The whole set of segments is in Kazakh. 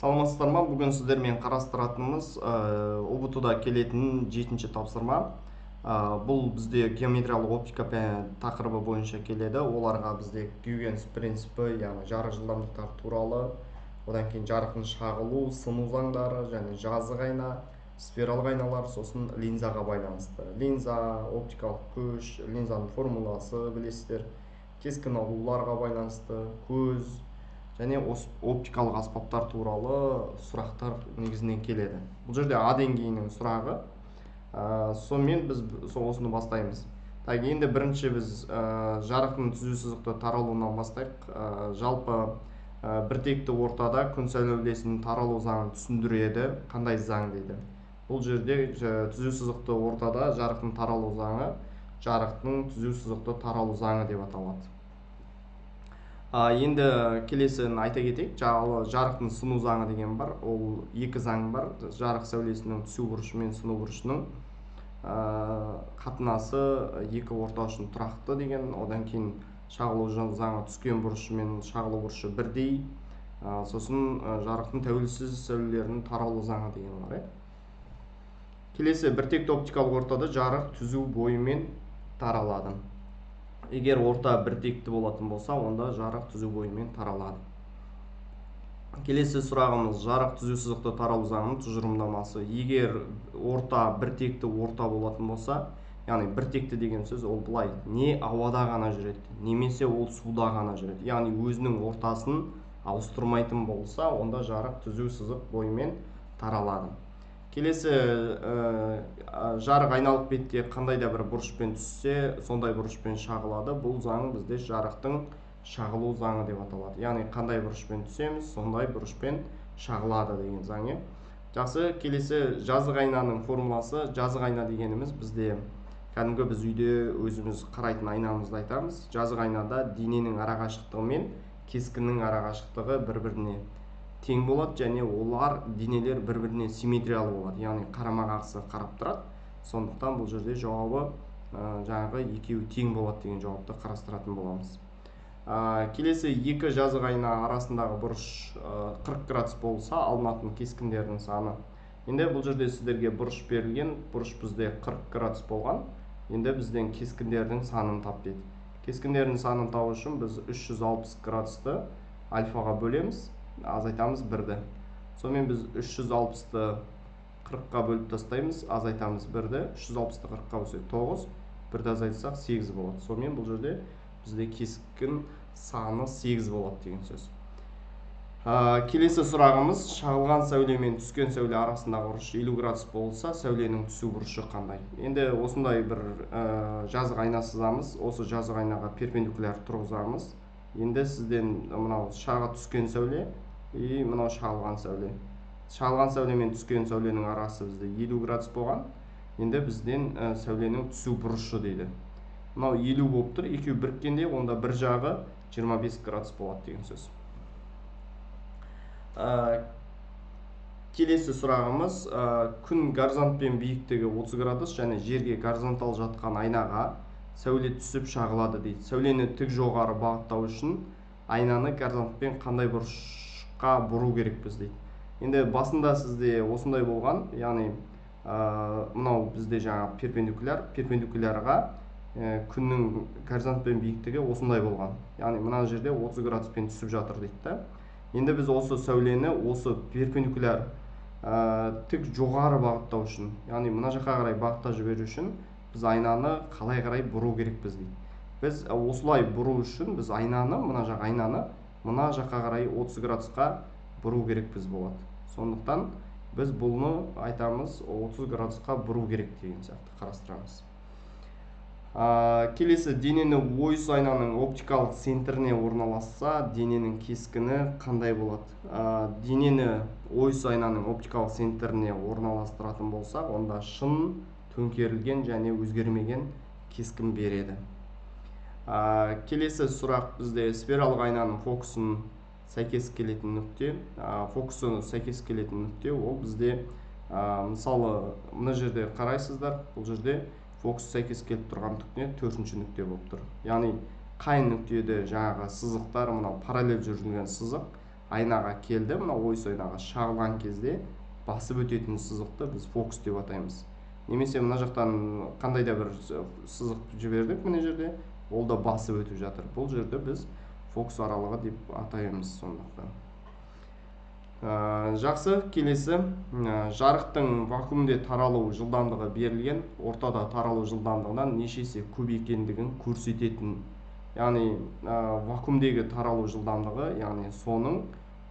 Саламатсыздар ма? Бүгін сіздермен қарастыратынымыз ОБТ-да келетін 7-ші тапсырма. Бұл бізде геометриялық оптика тақырыбы бойынша келеді. Оларға бізде Гюйгенс принципі, яғни жарық жылдамдықтар туралы, одан кейін жарықтың шағылу, сыну заңдары және жазық айна, сфералық айналар, сосын линзаға байланысты. Линза, оптикалық күш, линзаның формуласы білесіздер, кескін алуларға байланысты, көз және оптикалық аспаптар туралы сұрақтар негізінен келеді. Бұл жерде А деңгейінің сұрағы. Сонымен біз осыны бастаймыз. Енді бірінші біз жарықтың түзу сызықты таралуынан бастайық. Жалпы біртекті ортада күн сәулесінің таралу заңын түсіндіреді. Қандай заң дейді? Бұл жерде түзу сызықты ортада жарықтың таралу заңы жарықтың түзу сызықты таралу заңы деп аталады. Енді келесін айта кетейік. Жарықтың сыну заңы деген бар. Ол екі заң бар. Жарық сәулесінің түсу бұрышы мен сыну бұрышының қатынасы екі орта үшін тұрақты деген. Одан кейін шағылу заңы түскен бұрышы мен шағылу бұрышы бірдей. Сосын жарықтың тәуелсіз сәулелерінің таралу заңы деген бар. Келесі біртекті оптикалық ортада жарық түзу бойымен таралады. Егер орта біртекті болатын болса, онда жарық түзу бойымен таралады. Келесі сұрағымыз жарық түзу сызықты таралу заңының тұжырымдамасы. Егер орта біртекті орта болатын болса, яғни біртекті деген сөз ол былай, не ауада ғана жүреді, немесе ол суда ғана жүреді. Яғни өзінің ортасын ауыстырмайтын болса, онда жарық түзу сызық бойымен таралады. Келесі жарық айналып бетте қандай да бір бұрышпен түссе, сондай бұрышпен шағылады. Бұл заң бізде жарықтың шағылу заңы деп аталады. Яғни қандай бұрышпен түсеміз, сондай бұрышпен шағылады деген заң. Жақсы, келесі жазық айнаның формуласы. Жазық айна дегеніміз бізде кәдімгі біз үйде өзіміз қарайтын айнамызды айтамыз. Жазық айнада дененің арақашықтығы мен кескіннің арақашықтығы бір-біріне тең болады, және олар денелер бір-біріне симметриялы болады, яғни қарама-қарсы қарап тұрады. Сондықтан бұл жерде жауабы жаңағы екеуі тең болады деген жауапты қарастыратын боламыз. Келесі екі жазық айна арасындағы бұрыш 40 градус болса, алынатын кескіндердің саны. Енді бұл жерде сіздерге бұрыш берілген, бұрыш бізде 40 градус болған. Енді бізден кескіндердің санын тап дейді. Кескіндердің санын табу үшін біз 360 градусты альфаға бөлеміз, азайтамыз 1-ді. Сонымен біз 360-ты 40-қа бөліп тастаймыз, азайтамыз 1-ді. 360-ты 40-қа бөлсек 9, 1-ді азайтсақ 8 болады. Сонымен бұл жерде бізде кескін саны 8 болады деген сөз. Келесі сұрағымыз, шағылған сәуле мен түскен сәуле арасындағы бұрыш 50 градус болса, сәуленің түсу бұрышы қандай? Енді осындай бір жазық айна сызамыз. Осы жазық айнаға перпендикуляр тұрғызамыз. Енді сізден мынау шаға түскен сәуле и мынау шағылған сәуле. Шағылған сәуле мен түскен сәуленің арасы бізде 50 градус болған. Енді бізден сәуленің түсу бұрышы дейді. Мынау 50 болып тұр, екеуі біріккенде, онда бір жағы 25 градус болады деген сөз. Келесі сұрағымыз, күн горизонтпен биіктігі 30 градус және жерге горизонтал жатқан айнаға сәуле түсіп шағылады дейді. Сәулені тік жоғары бағыттау үшін айнаны горизонтпен қандай бұрышқа бұру керекпіз дейді. Енді басында сізде осындай болған, яғни мынау бізде жаңа перпендикулярға күннің горизонтпен биіктігі осындай болған. Яғни мына жерде 30 градуспен түсіп жатыр дейді. Енді біз осы сәулені осы перпендикуляр тік жоғары бағыттау үшін, яғни мына жаққа қарай бағытта жіберу үшін біз айнаны қалай қарай бұру керекпіз дейді. Біз осылай бұру үшін біз айнаны, мына жаққа қарай 30 градусқа бұру керекпіз болады. Сондықтан біз бұны айтамыз 30 градусқа бұру керек деген сияқты қарастырамыз. Келесі, денені ойыс айнаның оптикалық центріне орналасса, дененің кескіні қандай болады? Денені ойыс айнаның оптикалық центріне орналастыратын болсақ, онда шын, төңкерілген және өзгермеген кескін береді. Келесі сұрақ бізде сфералық айнаның фокусын сәйкес келетін нүкте. Фокусы сәйкес келетін нүкте ол бізде, мысалы, мына жерде қарайсыздар, бұл жерде фокус сәйкес келіп тұрған нүкте 4-ші нүкте болып тұр. Яғни қай нүктеде жаңағы сызықтар, мынау параллель жүрген сызық, айнаға келді, мына ойыс айнаға шағылған кезде басып өтетін сызықты біз фокус деп атаймыз. Немесе мына жақтан қандай да бір сызық жібердік, мына жерде ол да басып өтіп жатыр. Бұл жерде біз фокус аралығы деп атаймыз. Сондықтан жақсы, келесі жарықтың вакуумде таралу жылдамдығы берілген, ортада таралу жылдамдығынан неше есе көп екендігін көрсететін. Яғни вакуумдегі таралу жылдамдығы, яғни соның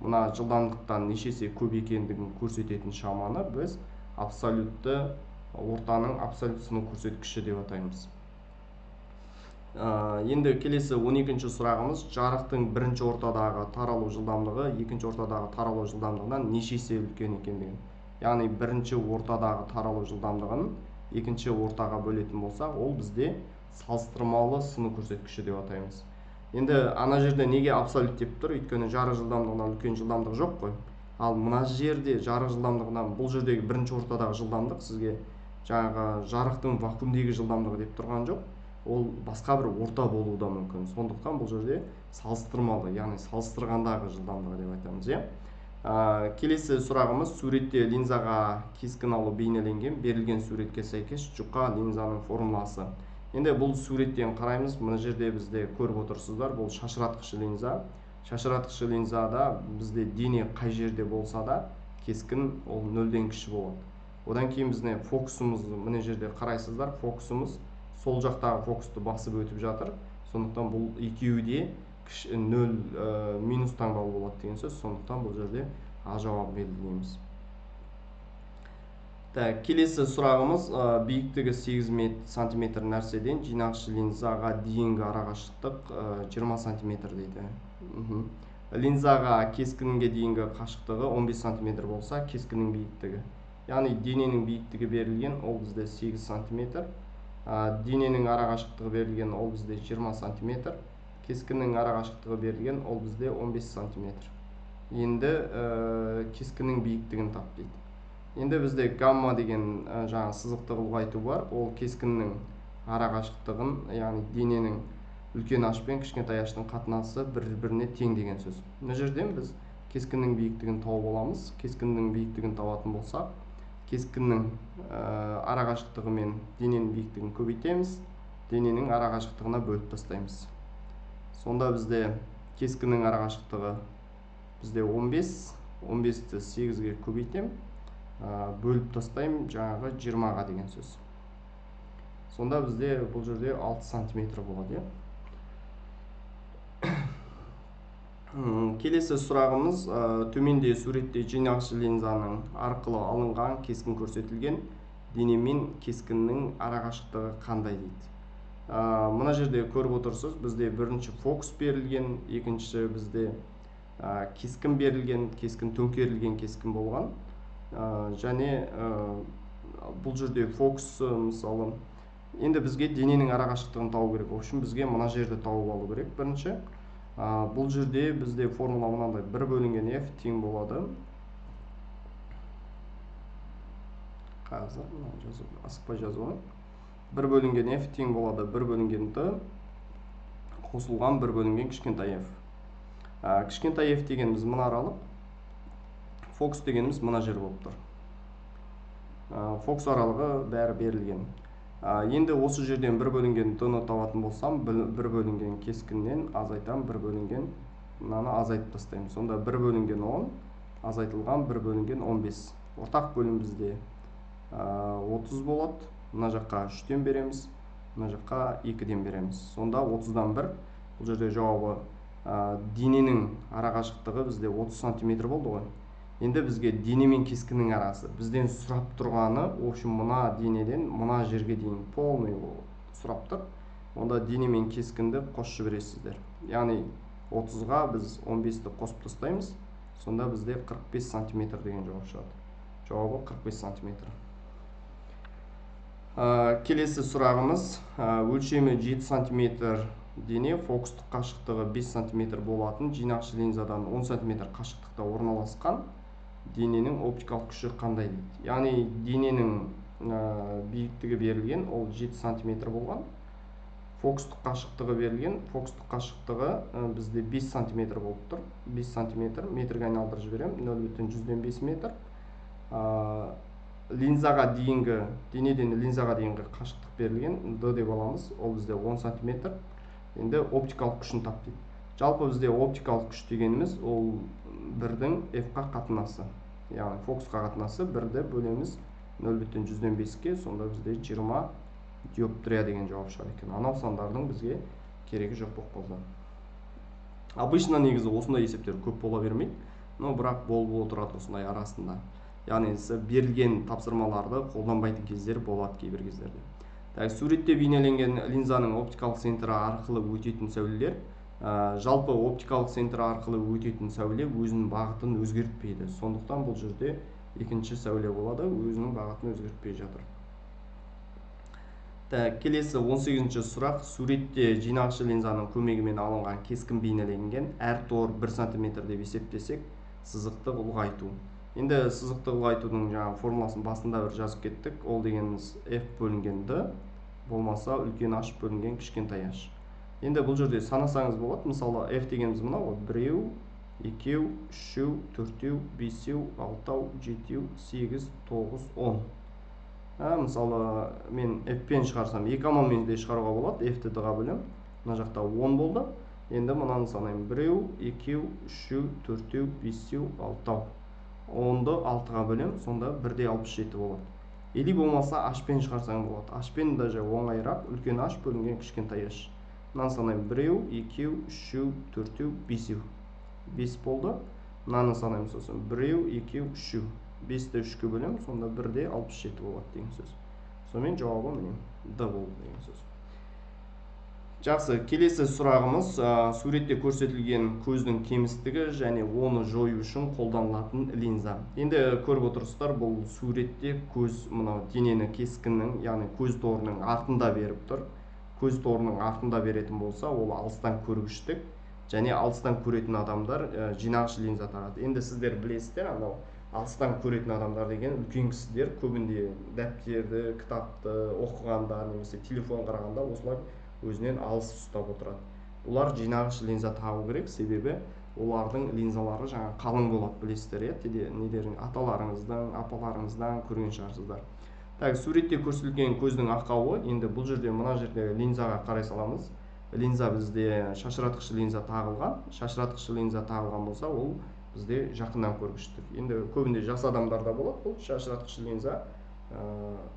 мына жылдамдықтан неше есе көп екендігін көрсететін шаманы біз абсолютті ортаның абсолют сыну көрсеткіші деп атаймыз. Енді келесі 12-ші сұрағымыз, жарықтың бірінші ортадағы таралу жылдамдығы екінші ортадағы таралу жылдамдығынан неше есе үлкен екендігін. Яғни бірінші ортадағы таралу жылдамдығын екінші ортаға бөлетін болсақ, ол бізде салыстырмалы сыну көрсеткіші деп атаймыз. Енді ана жерде неге абсолют деп тұр? Өйткені жарық жылдамдығынан үлкен жылдамдық жоқ қой. Ал мына жерде жарық жылдамдығынан, бұл жердегі бірінші ортадағы жылдамдық сізге жаңағы жарықтың вакуумдегі жылдамдығы деп тұрған жоқ. Ол басқа бір орта болуы да мүмкін. Сондықтан бұл жерде салыстырмалы, яғни салыстырғандағы жылдамдығы деп айтамыз. Келесі сұрағымыз, суретте линзаға кескін алу бейнеленген, берілген суретке сәйкес жұқа линзаның формуласы. Енді бұл суреттен қараймыз, мына жерде бізде көріп отырсыздар, бұл шашыратқыш линза. Шашыратқыш линзада бізде дене қай жерде болса да кескін ол нөлден кіші болады. Одан кейін бізде фокусымыз, мына жерде қарайсыздар, фокусымыз сол жақтағы фокусты басып өтіп жатыр. Сондықтан бұл екеуі де 0 минус таңбалы болады деген сөз. Сондықтан бұл жерде А жауабын белгілейміз. Келесі сұрағымыз, биіктігі 8 см нәрседен жинақшы линзаға дейінгі арақашықтық 20 см дейді. Линзаға кескінге дейінгі қашықтығы 15 см болса, кескіннің биіктігі, яғни дененің биіктігі берілген, ол бізде 8 см. Дененің арақашықтығы берілген, ол бізде 20 см. Кескіннің арақашықтығы берілген, ол бізде 15 см. Енді кескіннің биіктігін тап дейді. Енді бізде гамма деген жаңа сызықты ұлғайту бар. Ол кескіннің арақашықтығын, яғни дененің үлкен аш пен кішкентай аштың қатынасы бір-біріне тең деген сөз. Мына жерден біз кескіннің биіктігін тауып аламыз. Кескіннің биіктігін табатын болсақ, кескіннің арақашықтығы мен дененің биіктігін көбейтеміз, дененің арақашықтығына бөліп тастаймыз. Сонда бізде кескіннің арақашықтығы бізде 15, 15-ті 8-ге көбейтем, бөліп тастайым жаңағы 20-ға деген сөз. Сонда бізде бұл жерде 6 см болады. Келесі сұрағымыз, төменде суретте жинақшы линзаның арқылы алынған кескін көрсетілген, дене мен кескіннің арақашықтығы қандай дейді. Мына жерде көріп отырсыз, бізде бірінші фокус берілген, екінші бізде кескін берілген, кескін төңкерілген кескін болған. Және бұл жерде фокус мысалы, енді бізге дененің арақашықтығын табу керек. В общем, бізге мына жерді тауып алу керек бірінші. Бұл жерде бізде формула мынандай: 1 бөлінген F тең болады. Қазір асықпай жазуым. 1 бөлінген F тең болады 1 бөлінген T қосылған 1 бөлінген кішкентай F. Кішкентай F дегеніміз мына аралық, фокус дегеніміз мына жер болып тұр. Фокус аралығы бәрі берілген. Енді осы жерден 1 бөлінген T-ны табатын болсам, 1 бөлінген кескіннен азайтам, 1 бөлінген мынаны азайтып тастаймын. Сонда 1 бөлінген 10 азайтылған 1 бөлінген 15. Ортақ бөлім бізде 30 болады. Мына жаққа 3-тен береміз, мына жаққа 2-ден береміз. Сонда 30-дан 1. Бұл жерде жауабы дененің арақашықтығы бізде 30 см болды ғой. Енді бізге дене мен кескіннің арасы. Бізден сұрап тұрғаны, в общем, мына денеден мына жерге дейін полный сұрап тұр. Онда дене мен кескінді қосып жібересіздер. Яғни 30-ға біз 15-ті қосып тастаймыз. Сонда бізде 45 см деген жауап шығады. Жауабы 45 см. Келесі сұрағымыз, өлшемі 7 см дене, фокустық қашықтығы 5 см болатын жинақшы линзадан 10 см қашықтықта орналасқан дененің оптикалық күші қандай дейді. Яғни дененің биіктігі берілген, ол 7 см болған. фокустық қашықтығы берілген. Фокустық қашықтығы бізде 5 см болып тұр. 5 см, метрге айналдырып жіберемін. 0,105 метр. Линзаға дейінгі, денеден линзаға дейінгі қашықтық берілген. D деп аламыз. Ол бізде 10 см. Енді оптикалық күшін тап дейді. Жалпы бізде оптикалық күш дегеніміз ол 1-дің f-қа қатынасы. Яғни фокусқа қатынасы 1-ді бөлеміз 0,105-ке, сонда бізде 20 диоптрия деген жауап шығады екен. Анау сандардың бізге керегі жоқ болып қалды. Обычно негізі осындай есептер көп бола бермейді, но бірақ болып отырады осындай арасында. Яғни берілген тапсырмаларды қолданбайтын кездер болады кейбір кездерде. Суретте бейнеленген линзаның оптикалық центрі арқылы өтетін сәулелер, жалпы оптикалық центрі арқылы өтетін сәуле өзінің бағытын өзгертпейді. Сондықтан бұл жерде екінші сәуле болады, өзінің бағытын өзгертпей жатыр. Келесі 18-ші сұрақ. Суретте жинағышы линзаның көмегімен алынған кескін бейнеленген әр тор 1 см деп есептесек, сызықты ұлғайту. Енді сызықты ұлғайтудың формуласын басында бір жазып кеттік. Ол дегеніміз f бөлінген d, болмаса үлкен h бөлінген кішкентай h. Енді бұл жерде санасаңыз болады. Мысалы f дегеніміз мынау 1, 2, 3, 4, 5, 6, 7, 8, 9, 10. Мысалы мен f-пен шығарсам 2 амалмен де шығаруға болады. f-ті d-ға бөлем. Мына жақта 10 болды. Енді мынаны санаймын. 1, 2, 3, 4, 5, 6. 10-ды 6-ға бөлем, сонда 1-де 67 болады. Или болмаса h-пен шығарсаң болады. h-пен даже оңайырақ, үлкен h бөлінген кішкентай h. Мынаны санаймын. 1, 2, 3, 4, 5. 5 болды. Мынаны санаймын сосын. 1, 2, 3. 5-ті 3-ке бөлем, сонда 1-де 67 болады деген сөз. Сонымен жауабы міне D болды деген сөз. Жақсы, келесі сұрағымыз суретте көрсетілген көздің кемістігі және оны жою үшін қолданылатын линза. Енді көріп отырсыздар, бұл суретте көз мынау денені кескіннің, яғни көз торының артында беріп тұр. Көз торының артында беретін болса, ол алыстан көргіштік, және алыстан көретін адамдар жинағыш линза тағады. Енді сіздер білесіздер, анау алыстан көретін адамдар деген үлкен кісілер көбінде дәптерді, кітапты оқығанда немесе телефон қарағанда осылай өзінен алыс ұстап отырады. Олар жинағыш линза тағу керек, себебі олардың линзалары жаңа қалың болады, білесіздер, недерін аталарыңыздан, апаларыңыздан көрген шығарсыздар. Суретте көрсетілген көздің ақауы, енді бұл жерде мына жерде линзаға қарай саламыз. Линза бізде шашыратқыш линза тағылған. Шашыратқыш линза тағылған болса, ол бізде жақыннан көргіштік. Енді көбінде жас адамдарда болады, бұл шашыратқыш линза,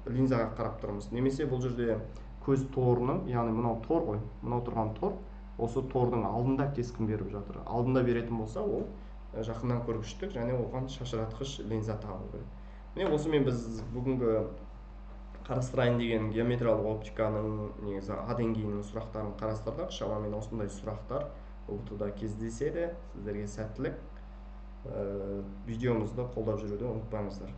линзаға қарап тұрмыз. Немесе бұл жерде көз торының, яғни мынау тор ғой, мынау тұрған тор, осы тордың алдында кескін беріп жатыр. Алдында беретін болса, ол жақыннан көргіштік, және оған шашыратқыш линза тағу керек. Міне осымен біз бүгінгі қарастырайын деген геометриялық оптиканың негізі А деңгейінің сұрақтарын қарастырдық. Шамамен осындай сұрақтар ұбт-да кездеседі. Сіздерге сәттілік. Видеомызды қолдап жүруді ұмытпаңыздар.